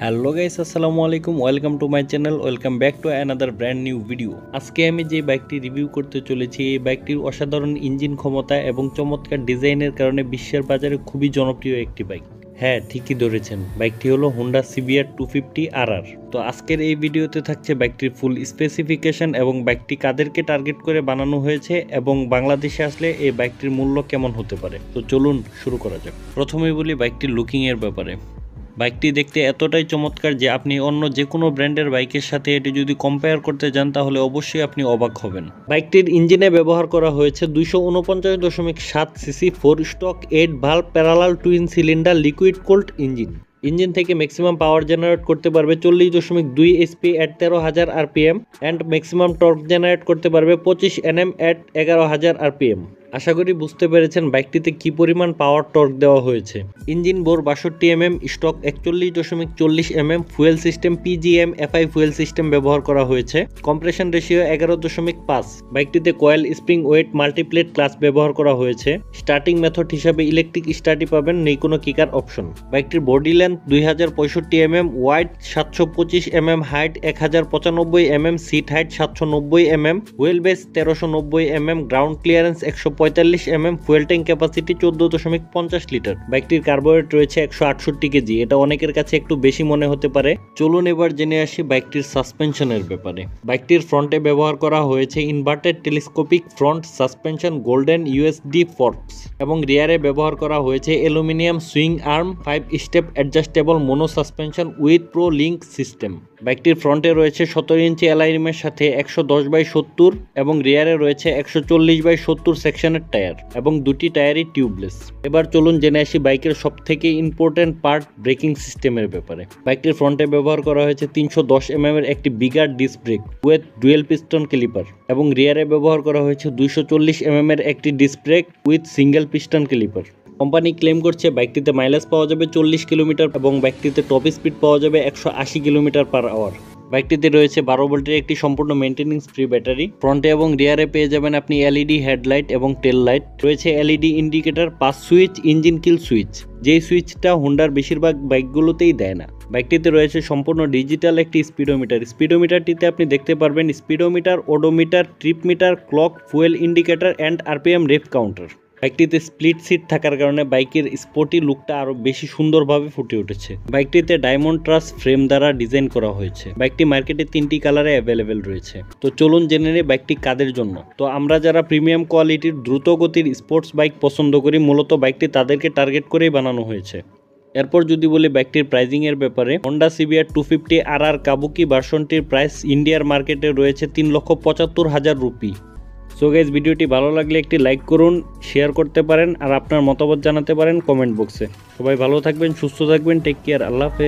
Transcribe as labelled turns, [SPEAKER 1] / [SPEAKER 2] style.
[SPEAKER 1] Hello guys, আসসালামু আলাইকুম। Welcome to my channel, welcome back to another brand new video. আজকে আমি যে বাইকটি রিভিউ করতে চলেছি, এই বাইকটির অসাধারণ ইঞ্জিন ক্ষমতা এবং চমৎকার ডিজাইনের কারণে বিশ্বের বাজারে খুবই জনপ্রিয় একটি বাইক। হ্যাঁ, ঠিকই ধরেছেন, বাইকটি হলো হোন্ডা সিবিআর 250 RR। তো আজকের এই ভিডিওতে থাকছে বাইকটির ফুল স্পেসিফিকেশন এবং বাইকটি কাদেরকে টার্গেট করে বানানো হয়েছে এবং বাংলাদেশে আসলে এই বাইকটির মূল্য কেমন হতে পারে। তো চলুন শুরু করা যাক। প্রথমেই বলি বাইকটির লুকিংয়ের ব্যাপারে। বাইকটি দেখতে এতটাই চমৎকার যে আপনি অন্য যে কোনো ব্র্যান্ডের বাইকের সাথে এটি যদি কম্পেয়ার করতে যান তাহলে অবশ্যই আপনি অবাক হবেন। বাইকটির ইঞ্জিনে ব্যবহার করা হয়েছে 249.7 CC 4 stock 8 valve parallel twin cylinder liquid cold engine থেকে ম্যাক্সিমাম পাওয়ার জেনারেট করতে পারবে 40.2 HP at 13,000 RPM and maximum torque generate করতে পারবে 25 Nm এট 11,000 RPM। আশা করি বুঝতে পেরেছেন বাইকটিতে কি পরিমাণ পাওয়ার টর্ক দেওয়া হয়েছে। Engine bore 62 mm, stroke 41.40 mm, fuel system PGM FI fuel system ব্যবহার করা হয়েছে। Compression ratio 11.5। বাইকটিতে coil spring wet multiplate clutch ব্যবহার করা হয়েছে। স্টার্টিং মেথড হিসাবে ইলেকট্রিক স্টার্টই পাবেন, নেই কোনো কিকার অপশন। বাইকটির body length 2065 mm, wide 725 mm, height 1095 mm, seat height 790 mm, wheel base 1390 mm, ground clearance 145 mm, fuel tank capacity 14.50 litre. বাইকটির কার্বোরেট রয়েছে 168 কেজি। এটা অনেকের কাছে একটু বেশি মনে হতে পারে। চলুন এবার জেনে আসি বাইকটির সাসপেনশনের ব্যাপারে। বাইকটির ফ্রন্টে ব্যবহার করা হয়েছে inverted telescopic front suspension golden USD Forks এবং রিয়ারে ব্যবহার করা হয়েছে aluminium swing arm 5 step adjustable mono suspension with pro link system. বাইকটির ফ্রন্টে রয়েছে 17 ইঞ্চি অ্যালাইরিমের সাথে 110/70 এবং রিয়ারে রয়েছে 140/70 সেকশনের টায়ার এবং দুটি টায়ারই টিউবলেস। এবার চলুন জেনে আসি বাইকের সব থেকে ইম্পর্টেন্ট পার্ট ব্রেকিং সিস্টেমের ব্যাপারে। বাইকটির ফ্রন্টে ব্যবহার করা হয়েছে 310 mm এর একটি bigger disc brake with dual piston caliper এবং রিয়ারে ব্যবহার করা হয়েছে 240 mm এর একটি disc brake with single piston caliper. Company claim করছে বাইকটিতে মাইলেজ পাওয়া যাবে 40 কিলোমিটার এবং বাইকটিতে টপ স্পিড পাওয়া যাবে 180 km/h। বাইকটিতে রয়েছে 12 ভোল্টের একটি সম্পূর্ণ মেইনটেনেন্স ফ্রি ব্যাটারি। ফ্রন্টে এবং রিয়ারে পেয়ে যাবেন আপনি LED হেডলাইট এবং টেল লাইট। রয়েছে LED indicator, pass switch, engine কিল সুইচ, যেই সুইচটা হোন্ডার বেশিরভাগ বাইকগুলোতেই দেয় না। বাইকটিতে রয়েছে সম্পূর্ণ ডিজিটাল একটি স্পিডোমিটার। স্পিডোমিটারটিতে আপনি দেখতে পারবেন speedometer, odometer, trip meter, clock, fuel indicator and RPM rev counter. বাইকটিতে স্প্লিট সিট থাকার কারণে বাইকের স্পোর্টি লুকটা আরো বেশি সুন্দরভাবে ফুটে উঠেছে। বাইকটিতে ডায়মন্ড ট্রাস ফ্রেম দ্বারা ডিজাইন করা হয়েছে। বাইকটি মার্কেটে 3টি কালারে অ্যাভেলেবেল রয়েছে। তো চলুন জেনে নিই বাইকটি কাদের জন্য। তো আমরা যারা প্রিমিয়াম কোয়ালিটির দ্রুত গতির স্পোর্টস বাইক পছন্দ করি, মূলত বাইকটি তাদেরকে টার্গেট করেই বানানো হয়েছে। এরপর যদি বলি বাইকটির প্রাইজিং এর ব্যাপারে, হোন্ডা সিবিআর 250 RR কাবুকি ভার্সনটির প্রাইস ইন্ডিয়ার মার্কেটে রয়েছে 3,75,000 রুপি। সো গাইস, ভিডিওটি ভালো লাগলে একটি লাইক করুন, শেয়ার করতে পারেন আর আপনার মতামত জানাতে পারেন কমেন্ট বক্সে। সবাই ভালো থাকবেন, সুস্থ থাকবেন, টেক কেয়ার, আল্লাহ হাফেজ।